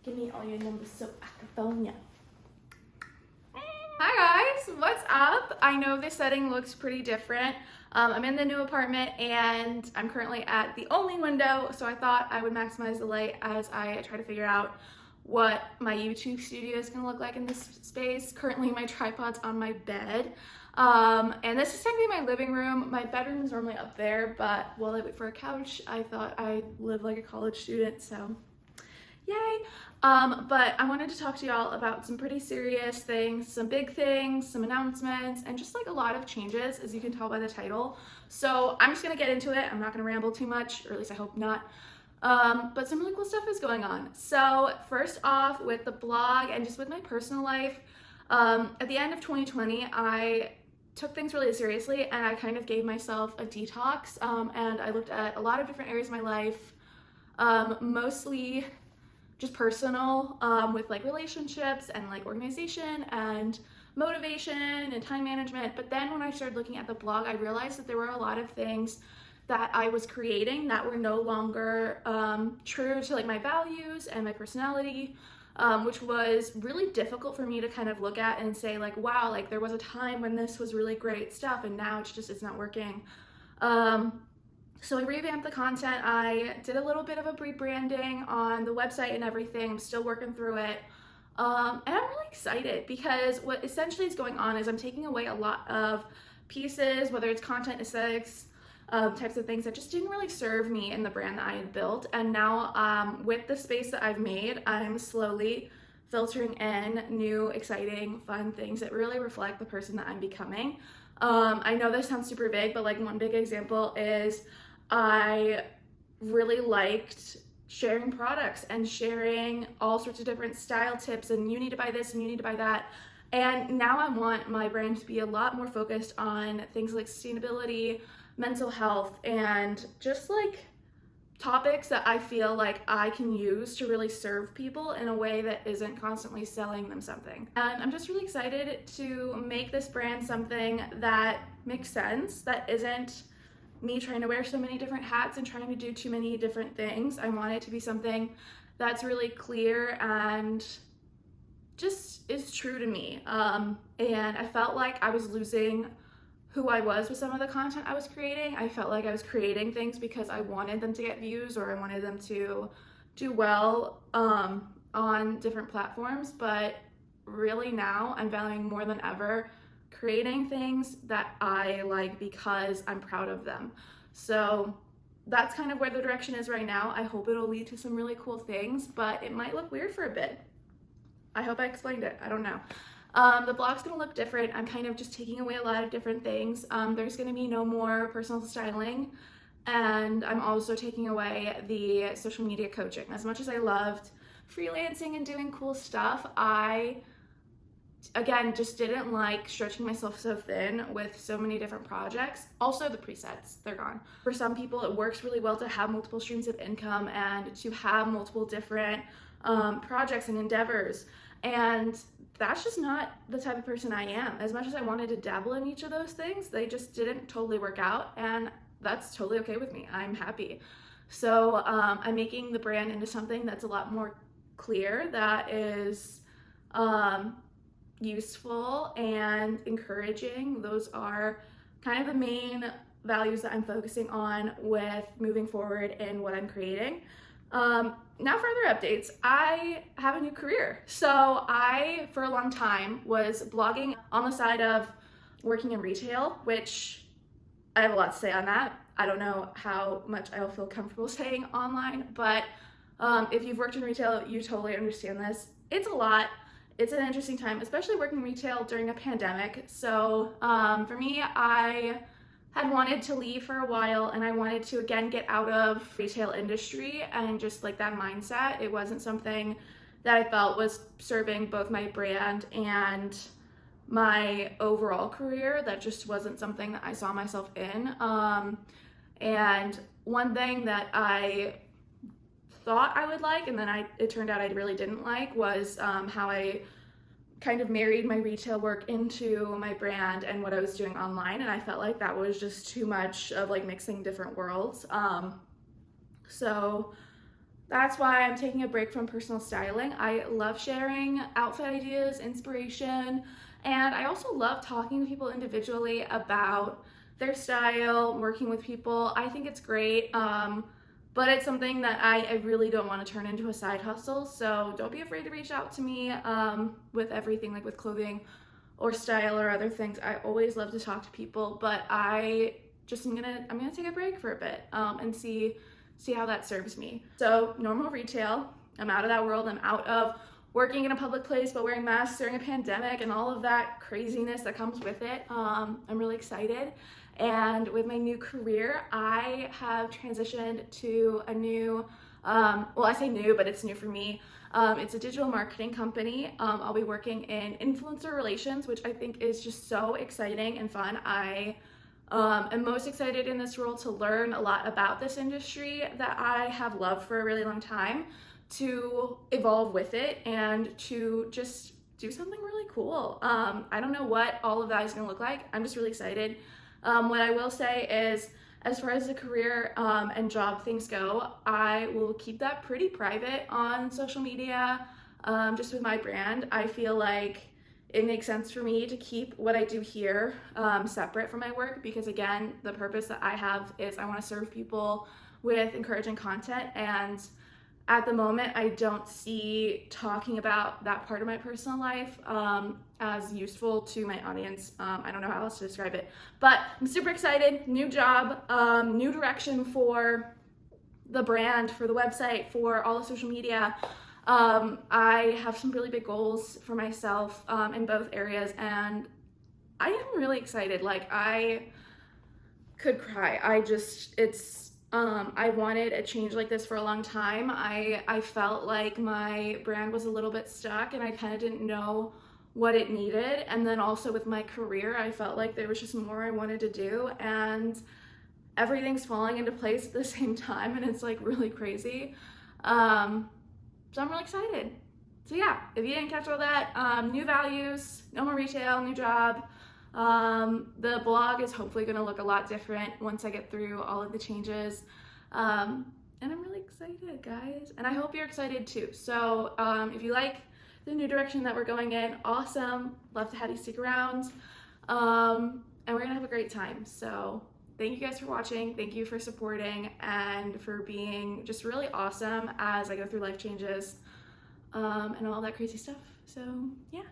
Give me all your numbers so I can phone ya. Hi guys, what's up? I know this setting looks pretty different. I'm in the new apartment and I'm currently at the only window, so I thought I would maximize the light as I try to figure out what my YouTube studio is gonna look like in this space. Currently my tripod's on my bed. And this is technically my living room. My bedroom is normally up there, but while I wait for a couch, I thought I'd live like a college student, so yay. But I wanted to talk to y'all about some pretty serious things, some big things, some announcements, and just like a lot of changes, as you can tell by the title. So I'm just gonna get into it. I'm not gonna ramble too much, or at least I hope not. But some really cool stuff is going on. So first off, with the blog and just with my personal life, at the end of 2020, I took things really seriously and I kind of gave myself a detox, and I looked at a lot of different areas of my life, mostly just personal, with like relationships and like organization and motivation and time management. But then when I started looking at the blog, I realized that there were a lot of things that I was creating that were no longer true to like my values and my personality, which was really difficult for me to kind of look at and say like, wow, like there was a time when this was really great stuff and now it's not working. So I revamped the content. I did a little bit of a rebranding on the website and everything. I'm still working through it. And I'm really excited because what essentially is going on is I'm taking away a lot of pieces, whether it's content, aesthetics, types of things that just didn't really serve me in the brand that I had built. And now with the space that I've made, I'm slowly filtering in new, exciting, fun things that really reflect the person that I'm becoming. I know this sounds super vague, but like one big example is I really liked sharing products and sharing all sorts of different style tips and you need to buy this and you need to buy that. And now I want my brand to be a lot more focused on things like sustainability, mental health, and just like topics that I feel like I can use to really serve people in a way that isn't constantly selling them something. And I'm just really excited to make this brand something that makes sense, that isn't me trying to wear so many different hats and trying to do too many different things. I want it to be something that's really clear and just is true to me. And I felt like I was losing who I was with some of the content I was creating. I felt like I was creating things because I wanted them to get views or I wanted them to do well on different platforms, but really now I'm valuing more than ever creating things that I like because I'm proud of them. So that's kind of where the direction is right now. I hope it'll lead to some really cool things, but it might look weird for a bit. I hope I explained it. I don't know. The blog's gonna look different. I'm kind of just taking away a lot of different things. There's gonna be no more personal styling, and I'm also taking away the social media coaching. As much as I loved freelancing and doing cool stuff, I again just didn't like stretching myself so thin with so many different projects. Also the presets, they're gone. For some people it works really well to have multiple streams of income and to have multiple different projects and endeavors, and that's just not the type of person I am. As much as I wanted to dabble in each of those things, they just didn't totally work out, and that's totally okay with me. I'm happy. So I'm making the brand into something that's a lot more clear, that is useful and encouraging. Those are kind of the main values that I'm focusing on with moving forward in what I'm creating. Now for other updates, I have a new career. So I, for a long time, was blogging on the side of working in retail, which I have a lot to say on that. I don't know how much I'll feel comfortable saying online, but if you've worked in retail, you totally understand this. It's a lot. It's an interesting time, especially working retail during a pandemic. So for me, I had wanted to leave for a while and I wanted to again get out of retail industry and just like that mindset. It wasn't something that I felt was serving both my brand and my overall career. That just wasn't something that I saw myself in. And one thing that I thought I would like, and then it turned out I really didn't like, was how I kind of married my retail work into my brand and what I was doing online, and I felt like that was just too much of like mixing different worlds. So that's why I'm taking a break from personal styling. I love sharing outfit ideas, inspiration, and I also love talking to people individually about their style, working with people. I think it's great, but it's something that I really don't want to turn into a side hustle. So don't be afraid to reach out to me with everything, like with clothing or style or other things. I always love to talk to people, but I'm gonna take a break for a bit and see how that serves me. So normal retail, I'm out of that world. I'm out of working in a public place but wearing masks during a pandemic and all of that craziness that comes with it. I'm really excited. And with my new career, I have transitioned to a new, well, I say new, but it's new for me. It's a digital marketing company. I'll be working in influencer relations, which I think is just so exciting and fun. I am most excited in this role to learn a lot about this industry that I have loved for a really long time, to evolve with it and to just do something really cool. I don't know what all of that is gonna look like. I'm just really excited. What I will say is, as far as the career and job things go, I will keep that pretty private on social media. Just with my brand, I feel like it makes sense for me to keep what I do here separate from my work, because again, the purpose that I have is I want to serve people with encouraging content, and at the moment I don't see talking about that part of my personal life as useful to my audience. I don't know how else to describe it, but I'm super excited. New job, new direction for the brand, for the website, for all the social media. I have some really big goals for myself in both areas, and I am really excited. Like, I could cry. I wanted a change like this for a long time. I felt like my brand was a little bit stuck and I kind of didn't know what it needed. And then also with my career, I felt like there was just more I wanted to do, and everything's falling into place at the same time, and it's like really crazy. So I'm really excited. So yeah, if you didn't catch all that, new values, no more retail, new job. The blog is hopefully gonna look a lot different once I get through all of the changes. And I'm really excited, guys. And I hope you're excited too. So if you like the new direction that we're going in, awesome. Love to have you stick around. And we're gonna have a great time. So thank you guys for watching. Thank you for supporting and for being just really awesome as I go through life changes and all that crazy stuff. So yeah.